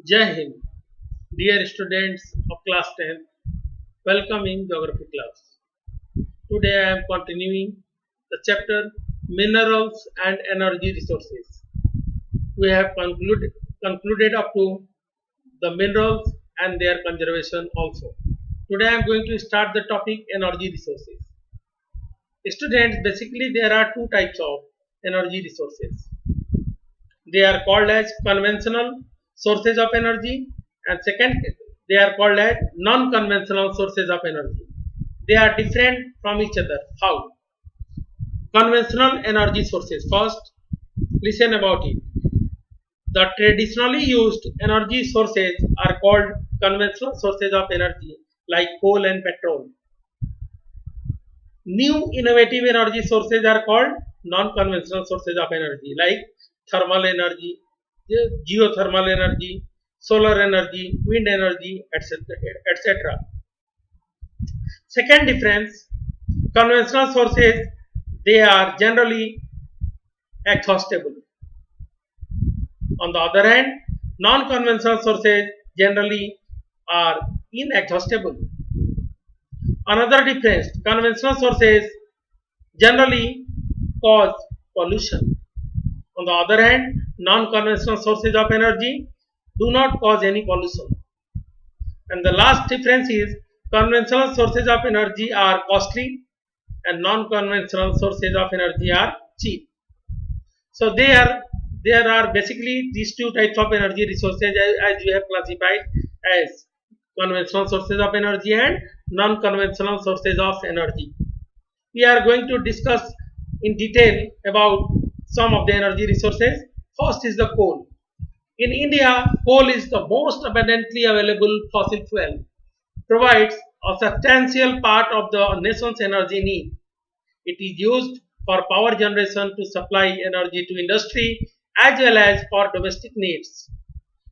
Jai Hind, dear students of class 10th, welcome in geography class. Today I am continuing the chapter Minerals and Energy Resources. We have concluded up to the minerals and their conservation also. Today I am going to start the topic energy resources. Students, basically there are two types of energy resources. They are called as conventional sources of energy, and second they are called as non-conventional sources of energy. They are different from each other. How? Conventional energy sources. First, listen about it. The traditionally used energy sources are called conventional sources of energy like coal and petrol. New innovative energy sources are called non-conventional sources of energy like thermal energy, geothermal energy, solar energy, wind energy, etc. etc. Second difference, conventional sources, they are generally exhaustible. On the other hand, non-conventional sources generally are inexhaustible. Another difference, conventional sources generally cause pollution. On the other hand, non-conventional sources of energy do not cause any pollution. And the last difference is conventional sources of energy are costly and non-conventional sources of energy are cheap. So there are basically these two types of energy resources as we have classified as conventional sources of energy and non-conventional sources of energy. We are going to discuss in detail about some of the energy resources. First is the coal. In India, coal is the most abundantly available fossil fuel, provides a substantial part of the nation's energy need. It is used for power generation to supply energy to industry as well as for domestic needs.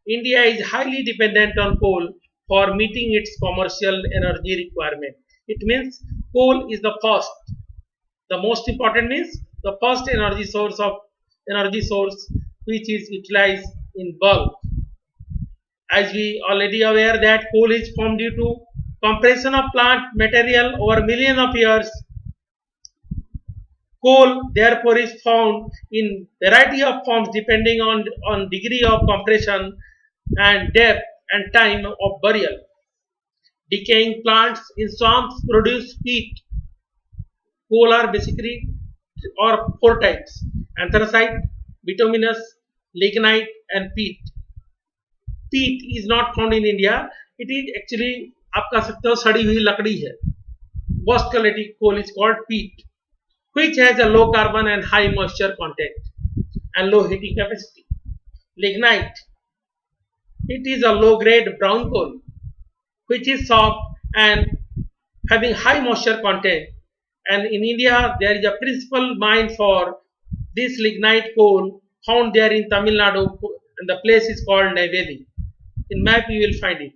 India is highly dependent on coal for meeting its commercial energy requirement. It means coal is the first. The most important means the first energy source which is utilized in bulk. As we already aware that coal is formed due to compression of plant material over millions of years. Coal therefore is found in variety of forms depending on degree of compression and depth and time of burial. Decaying plants in swamps produce peat. Coal are basically or four types: anthracite, bituminous, lignite, and peat. Peat is not found in India. It is actually आप कह सकते हो सड़ी हुई लकड़ी है. Worst quality coal is called peat, which has a low carbon and high moisture content and low heating capacity. Lignite, it is a low grade brown coal which is soft and having high moisture content. And in India, there is a principal mine for this lignite coal found there in Tamil Nadu, and the place is called Neyveli. In map, you will find it.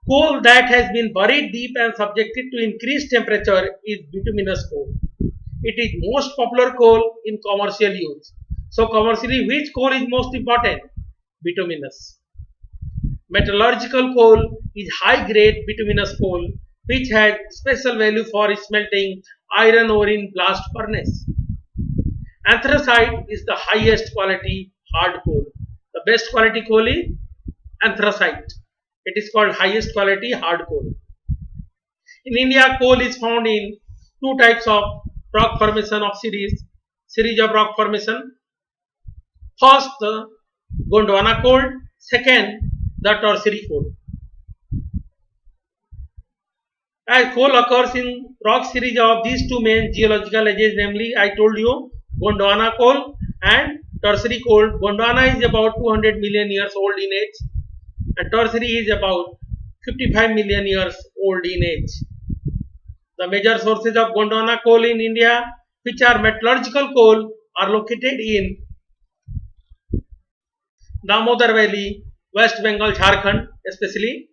Coal that has been buried deep and subjected to increased temperature is bituminous coal. It is most popular coal in commercial use. So commercially, which coal is most important? Bituminous. Metallurgical coal is high grade bituminous coal which has special value for smelting iron ore in blast furnace. Anthracite is the highest quality hard coal. The best quality coal is anthracite. It is called highest quality hard coal. In India, coal is found in two types of rock formation of series of rock formation. First, the Gondwana coal. Second, the tertiary coal. As coal occurs in rock series of these two main geological ages, namely, I told you Gondwana coal and tertiary coal. Gondwana is about 200 million years old in age, and tertiary is about 55 million years old in age. The major sources of Gondwana coal in India, which are metallurgical coal, are located in Damodar Valley, West Bengal, Jharkhand, especially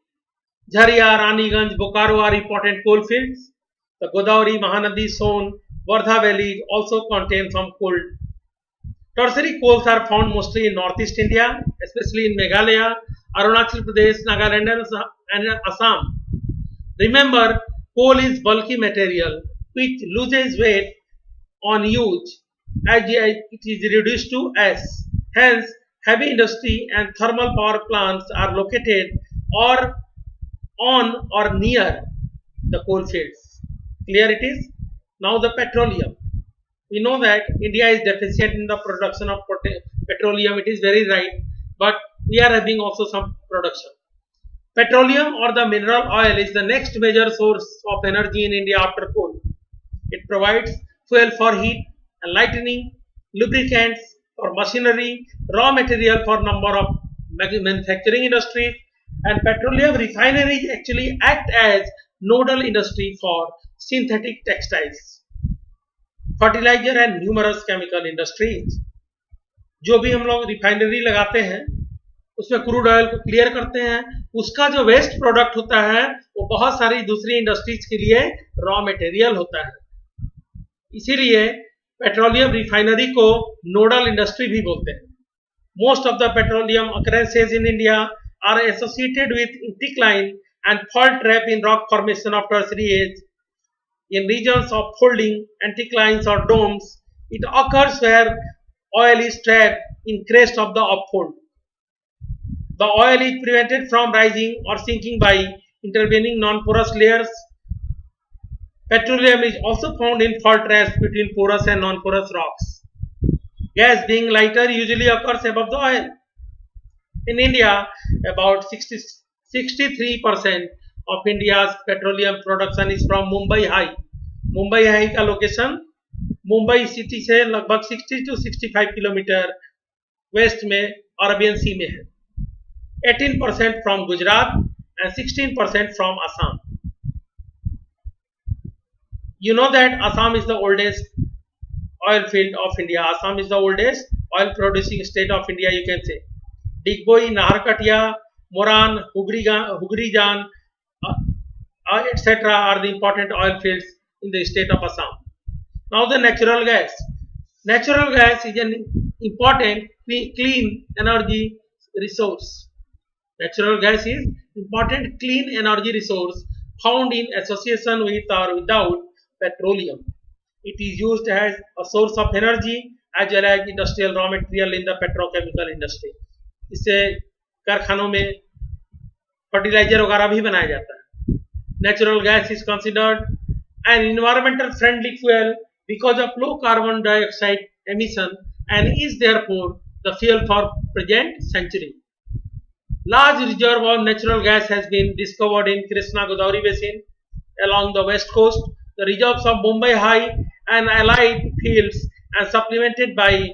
Jharia, Raniganj, Bokaro are important coal fields. The Godavari, Mahanadi, Son, Wardha Valley also contain some coal Tertiary coals are found mostly in northeast India, especially in Meghalaya, Arunachal Pradesh, Nagaland, and Assam. Remember, coal is bulky material which loses weight on use as it is reduced to ash. Hence, heavy industry and thermal power plants are located or on or near the coal fields. Clear it is? Now the petroleum. We know that India is deficient in the production of petroleum. It is very right, but we are having also some production. Petroleum or the mineral oil is the next major source of energy in India after coal. It provides fuel for heat and lightning, lubricants for machinery, raw material for number of manufacturing industries, and petroleum refineries actually act as nodal industry for synthetic textiles, fertilizer and numerous chemical industries. जो भी हम लोग refinery लगाते हैं उसमें crude oil को clear करते हैं, उसका जो वेस्ट प्रोडक्ट होता है वो बहुत सारी दूसरी इंडस्ट्रीज के लिए रॉ मटेरियल होता है. इसीलिए पेट्रोलियम रिफाइनरी को नोडल इंडस्ट्री भी बोलते हैं. Most of the petroleum occurrences in India are associated with decline and fault trap in rock formation of tertiary age. In regions of folding, anticlines or domes, it occurs where oil is trapped in crest of the upfold. The oil is prevented from rising or sinking by intervening non-porous layers. Petroleum is also found in fault traps between porous and non-porous rocks. Gas being lighter usually occurs above the oil. In India, about 63% of India's petroleum production is from Mumbai High. Mumbai High का location Mumbai city से लगभग 60 to 65 kilometre west में Arabian सी में है. 18% from Gujarat and 16% from Assam. You know that Assam is the oldest oil field of India. Assam is the oldest oil producing state of India, you can say. Digboi, Naharkatia, Moran, Hugrijan, etc. are the important oil fields in the state of Assam. Now the natural gas. Natural gas is an important clean energy resource. Natural gas is important clean energy resource found in association with or without petroleum. It is used as a source of energy as well as industrial raw material in the petrochemical industry. इससे कारखानों में fertiliser वगैरह भी बनाया जाता है. Natural gas is considered an environmental friendly fuel because of low carbon dioxide emission and is therefore the fuel for present century. Large reserve of natural gas has been discovered in Krishna Godavari basin along the west coast. The reserves of Mumbai High and allied fields and supplemented by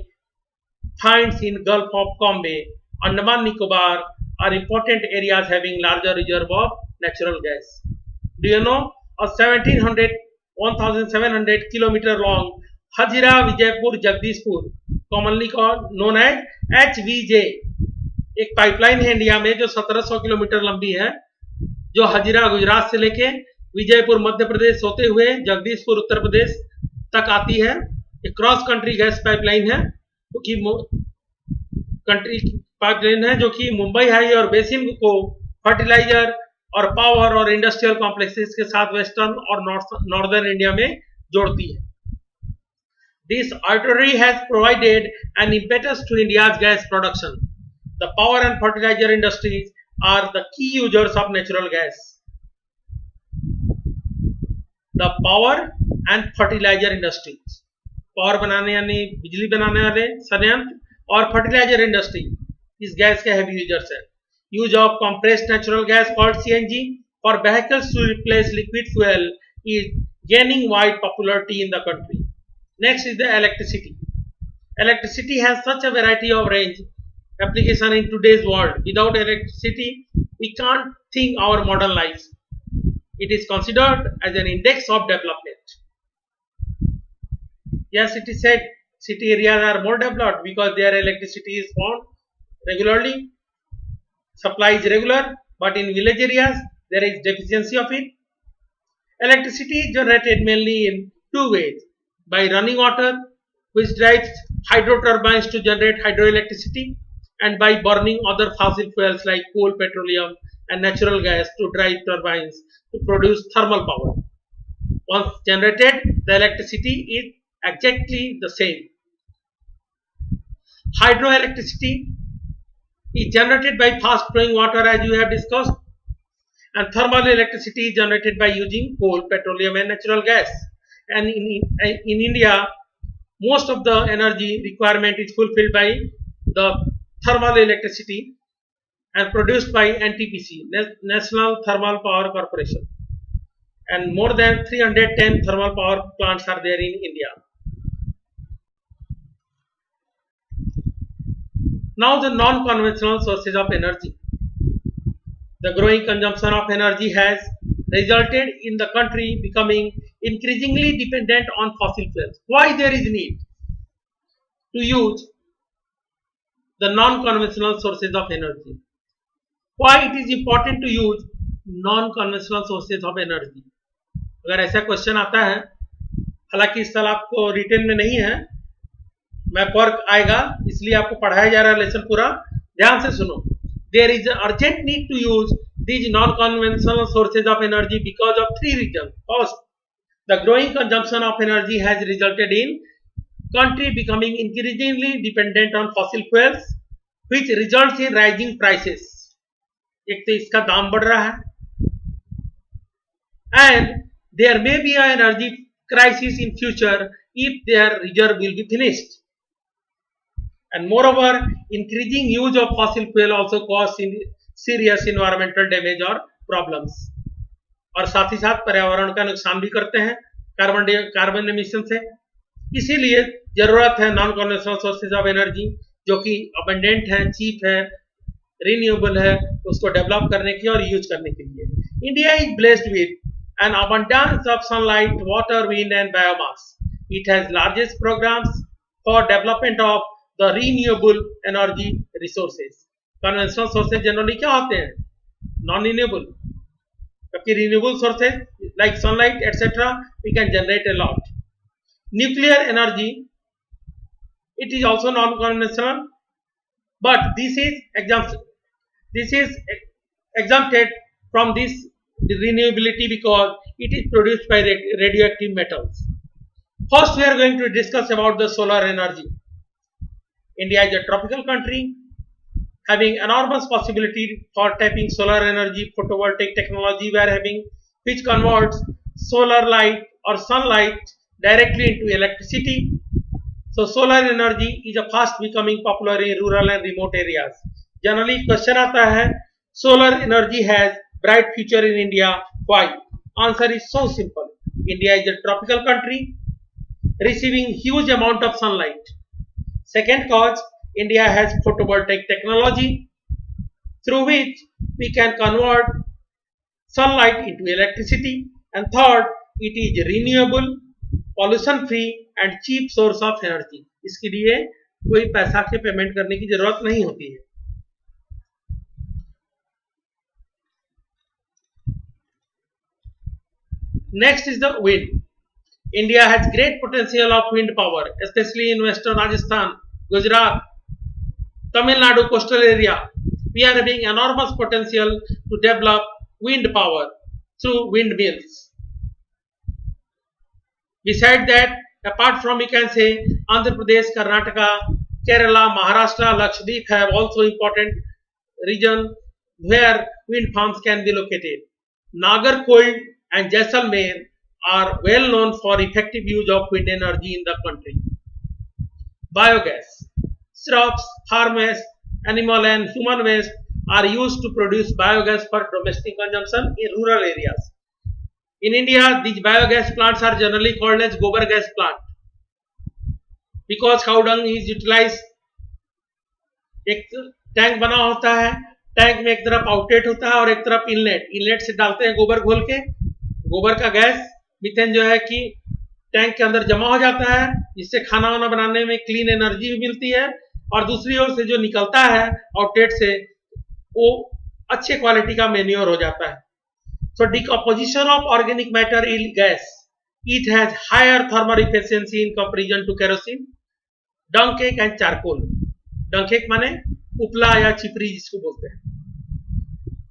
finds in Gulf of Cambay, Andaman Nicobar are important areas having larger reserve of natural gas. Do you know a 1700 kilometer long Hazira Vijaypur Jagdishpur, commonly called known as HVJ, एक pipeline है India में जो 1700 kilometre लंबी है, जो हजीरा गुजरात से लेके विजयपुर मध्य प्रदेश होते हुए जगदीशपुर उत्तर प्रदेश तक आती है. एक क्रॉस कंट्री गैस पाइपलाइन है जो कि जो कि मुंबई हाई और बेसिन को फर्टिलाइजर और पावर और इंडस्ट्रियल कॉम्प्लेक्सेस के साथ वेस्टर्न और नॉर्दर्न इंडिया में जोड़ती है. This artery has provided an impetus to India's gas production. The power and fertilizer industries are the key users of natural gas. The power and fertilizer industries, power बनाने यानी बिजली बनाने वाले संयंत्र और फर्टिलाइजर इंडस्ट्री इस गैस के heavy users है. Use of compressed natural gas called CNG for vehicles to replace liquid fuel is gaining wide popularity in the country. Next is the electricity. Electricity has such a variety of range application in today's world. Without electricity, we can't think our modern lives. It is considered as an index of development. Yes, it is said city areas are more developed because their electricity is found regularly, supply is regular, but in village areas there is deficiency of it. Electricity is generated mainly in two ways: by running water which drives hydro turbines to generate hydroelectricity, and by burning other fossil fuels like coal, petroleum, and natural gas to drive turbines to produce thermal power. Once generated, the electricity is exactly the same. Hydroelectricity is generated by fast flowing water, as you have discussed, and thermal electricity is generated by using coal, petroleum, and natural gas. And in India, most of the energy requirement is fulfilled by the thermal electricity and produced by NTPC, National Thermal Power Corporation. And more than 310 thermal power plants are there in India. Now the non-conventional sources of energy. The growing consumption of energy has resulted in the country becoming increasingly dependent on fossil fuels. Why there is need to use the non-conventional sources of energy? Why it is important to use non-conventional sources of energy? अगर ऐसा question आता है, हालांकि इस साल आपको retain में नहीं है, मैं वर्क आएगा इसलिए आपको पढ़ाया जा रहा है लेसन पूरा ध्यान से सुनो. There is an urgent need to use these non-conventional sources of energy because of three reasons. First, the growing consumption of energy has resulted in country becoming increasingly dependent on fossil fuels, which results in rising prices. एक तो इसका दाम बढ़ रहा है, and there may be an energy crisis in future if their reserve will be finished. And moreover, increasing use of fossil fuel also cause serious environmental damage or problems. और साथ ही साथ पर्यावरण का नुकसान भी करते हैं कार्बन एमिशन से. इसीलिए जरूरत है non conventional sources of energy जो कि अबंडेंट है, चीप है, रिन्यूएबल है, उसको डेवलप करने की और यूज करने के लिए. India is blessed with an abundance of sunlight, water, wind and biomass. It has largest programs for development of the renewable energy resources. Conventional sources generally क्या होते हैं? Non-renewable. जबकि renewable sources like sunlight etc. we can generate a lot. Nuclear energy, it is also non-conventional, but this is exempted from this renewability because it is produced by radioactive metals. First, we are going to discuss about the solar energy. India is a tropical country having enormous possibility for tapping solar energy. Photovoltaic technology we are having, which converts solar light or sunlight directly into electricity. So solar energy is a fast becoming popular in rural and remote areas. Generally question आता है, solar energy has bright future in India. Why? Answer is so simple. India is a tropical country receiving huge amount of sunlight. Second cause, India has photovoltaic technology through which we can convert sunlight into electricity. And third, it is renewable, pollution free and cheap source of energy. इसके लिए कोई पैसा के payment करने की जरूरत नहीं होती है. Next is the wind. India has great potential of wind power, especially in western Rajasthan, Gujarat, Tamil Nadu coastal area. We are having enormous potential to develop wind power through windmills. Besides that, apart from, we can say Andhra Pradesh, Karnataka, Kerala, Maharashtra, Lakshadweep have also important region where wind farms can be located. Nagarkoil and Jaisalmer are well known for effective use of wind energy in the country. Biogas. Crops, farm waste, animal and human waste are used to produce biogas for domestic consumption in rural areas. In India, these biogas plants are generally called as gobar gas plant because cow dung is utilized. एक tank बना होता है, tank में एक तरफ outlet होता है और एक तरफ इनलेट से डालते हैं गोबर घोल के. गोबर का गैस मीथेन जो है कि टैंक के अंदर जमा हो जाता है, जिससे खाना वाना बनाने में क्लीन एनर्जी भी मिलती है और दूसरी ओर से जो निकलता है आउटलेट से वो अच्छे क्वालिटी का मैन्योर हो जाता है. So decomposition of organic matter in gas, it has higher thermal efficiency in comparison to kerosene. dung cake and charcoal. Dung cake माने उपला या चिपरी जिसको बोलते हैं.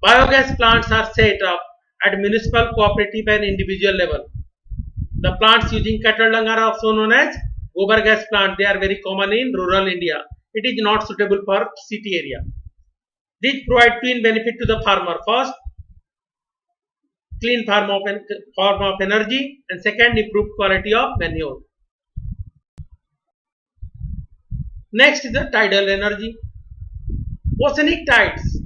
Biogas plants are set up at municipal, cooperative and individual level. The plants using cattle dung are also known as gobar gas plant. They are very common in rural India. It is not suitable for city area. These provide twin benefit to the farmer. First, clean form of energy, and second, improved quality of manure. Next is the tidal energy. Oceanic tides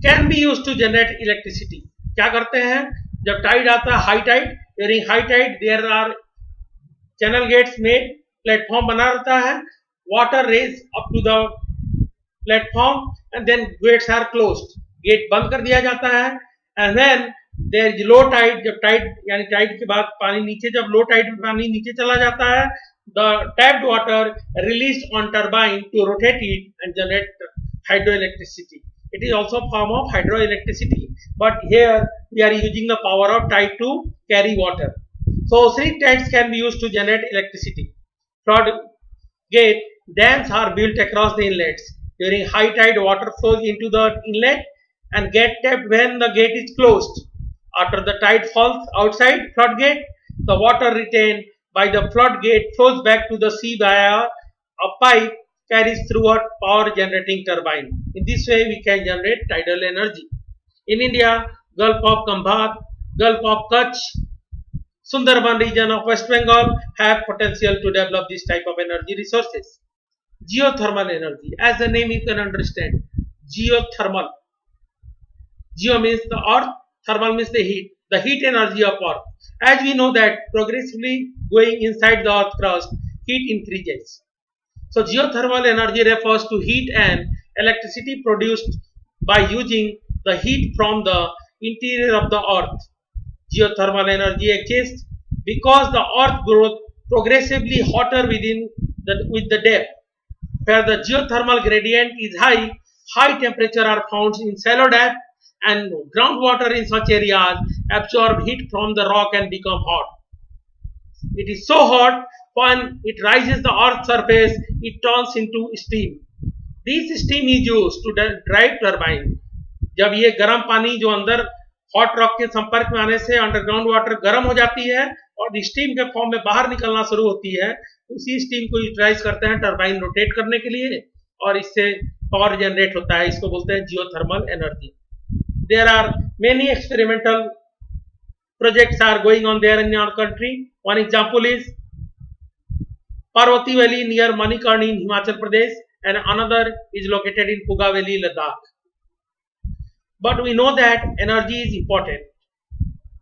can be used to generate electricity. क्या करते हैं जब tide आता है, high tide, during high tide there are channel gates made, platform बना रहता है, water raise up to the platform and then gates are closed, gate बंद कर दिया जाता है, and then there is low tide, जब tide यानी tide के बाद पानी नीचे, जब low tide में पानी नीचे चला जाता है, the tapped water released on turbine to rotate it and generate hydroelectricity. It is also a form of hydroelectricity, but here we are using the power of tide to carry water. So oceanic tides can be used to generate electricity. Flood gate dams are built across the inlets. During high tide, water flows into the inlet and get tapped when the gate is closed. After the tide falls outside floodgate, the water retained by the floodgate flows back to the sea via a pipe carries through a power generating turbine. In this way, we can generate tidal energy. In India, Gulf of Khambhat, Gulf of Kutch, Sundarban region of West Bengal have potential to develop this type of energy resources. Geothermal energy, as the name you can understand, geothermal. Geo means the earth, thermal means the heat energy of earth. As we know that progressively going inside the earth crust, heat increases. So geothermal energy refers to heat and electricity produced by using the heat from the interior of the earth. Geothermal energy exists because the earth grows progressively hotter with the depth. Where the geothermal gradient is high, high temperature are found in shallow depth, and groundwater in such areas absorb heat from the rock and become hot. It is so hot when it rises the earth's surface, it turns into steam. This steam is used to drive turbine. जब ये गर्म पानी जो अंदर hot rock के संपर्क में आने से अंडरग्राउंड वाटर गर्म हो जाती है और स्टीम के फॉर्म में बाहर निकलना शुरू होती है, उसी स्टीम को यूटिलाइज करते हैं टरबाइन रोटेट करने के लिए और इससे पावर जनरेट होता है. इसको बोलते हैं geothermal energy. There are many experimental projects are going on there in our country. One example is Parvati Valley near Manikarni in Himachal Pradesh, and another is located in Puga Valley, Ladakh. But we know that energy is important.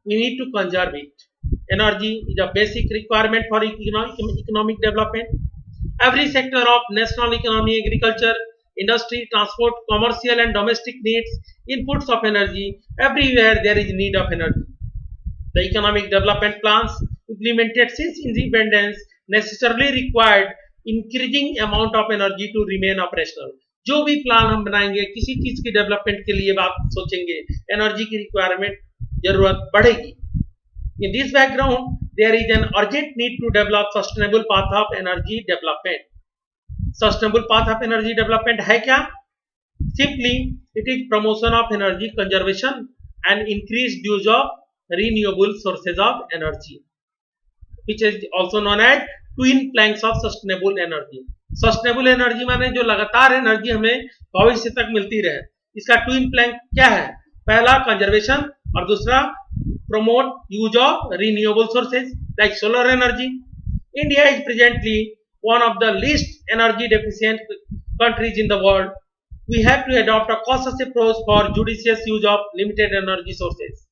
We need to conserve it. Energy is a basic requirement for economic development. Every sector of national economy, agriculture, industry, transport, commercial and domestic needs inputs of energy. Everywhere there is need of energy. The economic development plans implemented since independence necessarily required increasing amount of energy to remain operational. जो भी plan हम बनाएंगे किसी चीज की development के लिए बात सोचेंगे, एनर्जी की रिक्वायरमेंट जरूरत बढ़ेगी. In this background, there is an urgent need to develop sustainable path of energy development. Sustainable path of energy development है क्या? Simply, it is promotion of energy conservation and increased use of renewable sources of energy, which is also known as twin planks of sustainable energy. Sustainable energy माने जो लगातार energy हमें भविष्य तक मिलती रहे. इसका ट्विन प्लैंक क्या है? पहला कंजर्वेशन और दूसरा promote use of renewable sources like solar energy. India is presently one of the least energy deficient countries in the world. We have to adopt a cautious approach for judicious use of limited energy sources.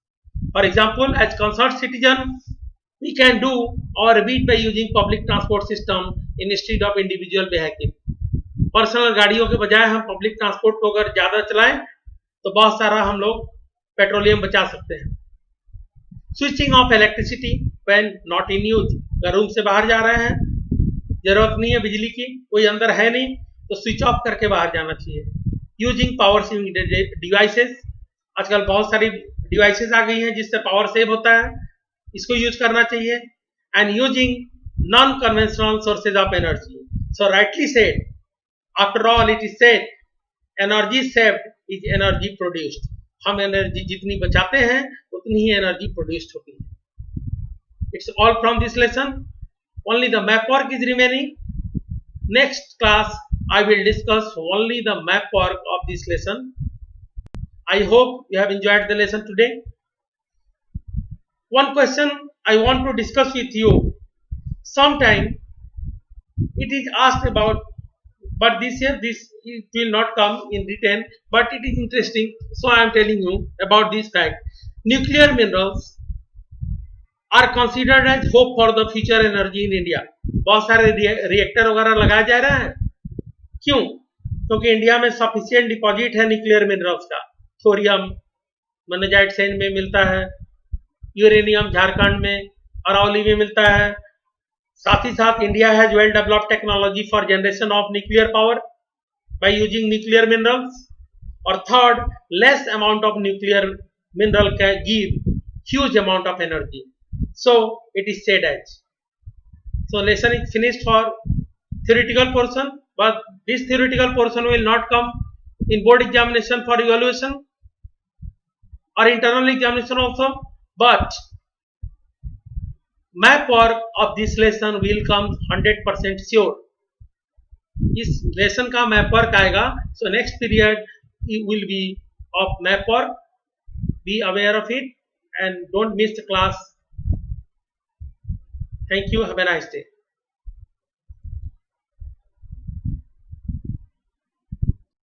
For example, as concerned citizen, we can do our bit by using public transport system instead of individual vehicle. Personal गाड़ियों के बजाय हम public transport को अगर ज़्यादा चलाएं तो बहुत सारा हम लोग पेट्रोलियम बचा सकते हैं. Switching off electricity when not in use. अगर रूम से बाहर जा रहे हैं, जरूरत नहीं है बिजली की, कोई अंदर है नहीं, तो स्विच ऑफ करके बाहर जाना चाहिए. Using power saving devices. आजकल बहुत सारी डिवाइसेस आ गई हैं जिससे पावर सेव होता है, इसको यूज करना चाहिए. And using non conventional sources of energy. So rightly said, after all it is said, energy saved is energy produced. हम एनर्जी जितनी बचाते हैं उतनी ही एनर्जी प्रोड्यूस्ड होती है. It's all from this lesson. Only the map work is remaining. Next class I will discuss only the map work of this lesson. I hope you have enjoyed the lesson today. One question I want to discuss with you. Sometime it is asked about, but this year this it will not come in written, but it is interesting, so I am telling you about this fact. Nuclear minerals are considered as hope for the future energy in India. बहुत सारे reactor वगैरह लगाया जा रहा है. क्यों? क्योंकि India में सफिशिएंट डिपॉजिट है न्यूक्लियर मिनरल्स का. थोरियम मोनेजाइट सैंड में मिलता है, यूरेनियम झारखंड में, अरावली में मिलता है. साथ ही साथ India has well developed technology for generation of nuclear power by using nuclear minerals. और third, less amount of nuclear mineral can give huge amount of energy. So it is said as. So lesson is finished for theoretical portion, but this theoretical portion will not come in board examination for evaluation or internal examination also, but map work of this lesson will come 100% sure. इस lesson का map work आएगा. So next period will be of map work. Be aware of it and don't miss the class. Thank you. Have a nice day.